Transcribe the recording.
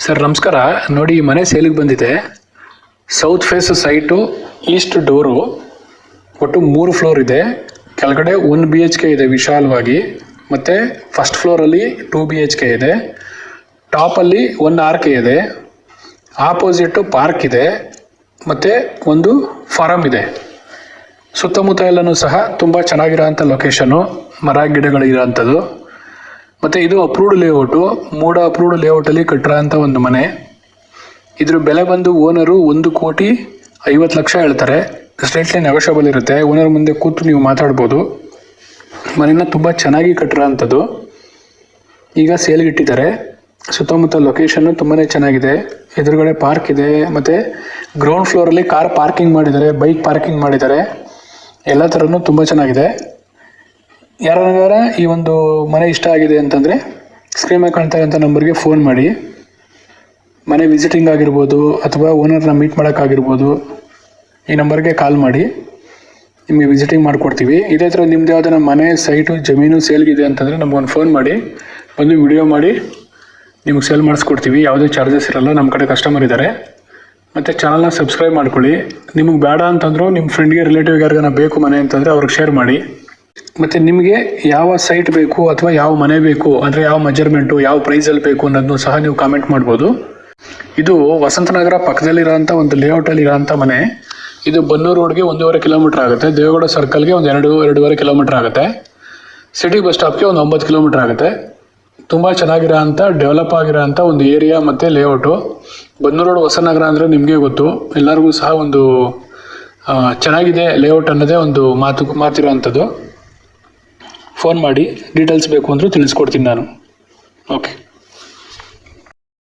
Sir ನಮಸ್ಕಾರ. ನೋಡಿ, ಈ ಮನೆ ಸೇಲಿಗೆ ಬಂದಿದೆ. South face site, east door, ಒಟ್ಟು 3 ಫ್ಲೋರ್ ಇದೆ. ಕೆಳಗಡೆ 1 BHK ಇದೆ ವಿಶಾಲವಾಗಿ, ಮತ್ತು ಫಸ್ಟ್ ಫ್ಲೋರಲ್ಲಿ 2 BHK ಇದೆ. ಟಾಪಲ್ಲಿ 1 RK ಇದೆ. ಆಪೋಸಿಟ್ಟು ಪಾರ್ಕ್ ಇದೆ, ಮತ್ತು ಒಂದು ಫಾರಮ್ ಇದೆ. ಸುತ್ತಮುತ್ತ ಎಲ್ಲನೂ ಸಹ ತುಂಬ ಚೆನ್ನಾಗಿರೋಂಥ ಲೊಕೇಶನ್ನು, ಮರ ಗಿಡಗಳಿರೋಂಥದ್ದು. ಮತ್ತು ಇದು ಅಪ್ರೂವ್ಡ್ ಲೇಔಟು, ಮೂಡ ಅಪ್ರೂವ್ಡ್ ಲೇಔಟಲ್ಲಿ ಕಟ್ಟಿರೋಂಥ ಒಂದು ಮನೆ. ಇದ್ರ ಬೆಲೆ ಬಂದು ಓನರು 1,50,00,000 ಹೇಳ್ತಾರೆ. ಸ್ಟ್ರೇಟ್ಲಿ ನೆಗೋಷಿಯಬಲ್ ಇರುತ್ತೆ. ಓನರ್ ಮುಂದೆ ಕೂತು ನೀವು ಮಾತಾಡ್ಬೋದು. ಮನೆನ ತುಂಬ ಚೆನ್ನಾಗಿ ಕಟ್ಟಿರೋಂಥದ್ದು. ಈಗ ಸೇಲ್ಗೆ ಇಟ್ಟಿದ್ದಾರೆ. ಸುತ್ತಮುತ್ತ ಲೊಕೇಶನ್ನು ತುಂಬಾ ಚೆನ್ನಾಗಿದೆ. ಎದುರುಗಡೆ ಪಾರ್ಕ್ ಇದೆ, ಮತ್ತು ಗ್ರೌಂಡ್ ಫ್ಲೋರಲ್ಲಿ ಕಾರ್ ಪಾರ್ಕಿಂಗ್ ಮಾಡಿದ್ದಾರೆ, ಬೈಕ್ ಪಾರ್ಕಿಂಗ್ ಮಾಡಿದ್ದಾರೆ. ಎಲ್ಲ ಥರನೂ ತುಂಬ ಚೆನ್ನಾಗಿದೆ. ಯಾರಾರ ಈ ಒಂದು ಮನೆ ಇಷ್ಟ ಆಗಿದೆ ಅಂತಂದರೆ ಸ್ಕ್ರೀನ್ ಮೇಲೆ ಕಾಣ್ತಾ ಇರೋಂಥ ನಂಬರ್ಗೆ ಫೋನ್ ಮಾಡಿ. ಮನೆ ವಿಸಿಟಿಂಗ್ ಆಗಿರ್ಬೋದು ಅಥವಾ ಓನರ್ನ ಮೀಟ್ ಮಾಡೋಕ್ಕಾಗಿರ್ಬೋದು, ಈ ನಂಬರ್ಗೆ ಕಾಲ್ ಮಾಡಿ, ನಿಮಗೆ ವಿಸಿಟಿಂಗ್ ಮಾಡಿಕೊಡ್ತೀವಿ. ಇದೇ ಥರ ನಿಮ್ಮದು ಯಾವುದೋ ಮನೆ, ಸೈಟು, ಜಮೀನು ಸೇಲ್ಗಿದೆ ಅಂತಂದರೆ ನಮಗೊಂದು ಫೋನ್ ಮಾಡಿ, ಬಂದು ವಿಡಿಯೋ ಮಾಡಿ ನಿಮಗೆ ಸೇಲ್ ಮಾಡಿಸ್ಕೊಡ್ತೀವಿ. ಯಾವುದೇ ಚಾರ್ಜಸ್ ಇರೋಲ್ಲ. ನಮ್ಮ ಕಡೆ ಕಸ್ಟಮರ್ ಇದ್ದಾರೆ. ಮತ್ತು ಚಾನಲ್ನ ಸಬ್ಸ್ಕ್ರೈಬ್ ಮಾಡ್ಕೊಳ್ಳಿ. ನಿಮಗೆ ಬೇಡ ಅಂತಂದರೂ ನಿಮ್ಮ ಫ್ರೆಂಡ್ಗೆ, ರಿಲೇಟಿವ್ಗೆ ಯಾರಿಗಾನ ಬೇಕು ಮನೆ ಅಂತಂದರೆ ಅವ್ರಿಗೆ ಶೇರ್ ಮಾಡಿ. ಮತ್ತು ನಿಮಗೆ ಯಾವ ಸೈಟ್ ಬೇಕು ಅಥವಾ ಯಾವ ಮನೆ ಬೇಕು, ಅಂದರೆ ಯಾವ ಮೆಜರ್ಮೆಂಟು, ಯಾವ ಪ್ರೈಸಲ್ಲಿ ಬೇಕು ಅನ್ನೋದನ್ನು ಸಹ ನೀವು ಕಾಮೆಂಟ್ ಮಾಡ್ಬೋದು. ಇದು ವಸಂತನಗರ ಪಕ್ಕದಲ್ಲಿರೋಂಥ ಒಂದು ಲೇಔಟಲ್ಲಿ ಇರೋಂಥ ಮನೆ. ಇದು ಬನ್ನೂರು ರೋಡ್ಗೆ 1.5 ಕಿಲೋಮೀಟ್ರ್ ಆಗುತ್ತೆ. ದೇವೇಗೌಡ ಸರ್ಕಲ್ಗೆ ಒಂದು 2.5 ಕಿಲೋಮೀಟ್ರ್ ಆಗುತ್ತೆ. ಸಿಟಿ ಬಸ್ ಸ್ಟಾಪ್ಗೆ ಒಂದು 9 ಕಿಲೋಮೀಟ್ರ್ ಆಗುತ್ತೆ. ತುಂಬ ಚೆನ್ನಾಗಿರೋಂಥ, ಡೆವಲಪ್ ಆಗಿರೋಂಥ ಒಂದು ಏರಿಯಾ ಮತ್ತು ಲೇಔಟು. ಬನ್ನೂರು ರೋಡ್ ಹೊಸನಗರ ಅಂದರೆ ನಿಮಗೆ ಗೊತ್ತು, ಎಲ್ಲರಿಗೂ ಸಹ ಒಂದು ಚೆನ್ನಾಗಿದೆ ಲೇಔಟ್ ಅನ್ನೋದೇ ಒಂದು ಮಾತಿರೋವಂಥದ್ದು. ಫೋನ್ ಮಾಡಿ, ಡೀಟೇಲ್ಸ್ ಬೇಕು ಅಂದರೂ ತಿಳಿಸ್ಕೊಡ್ತೀನಿ ನಾನು. ಓಕೆ.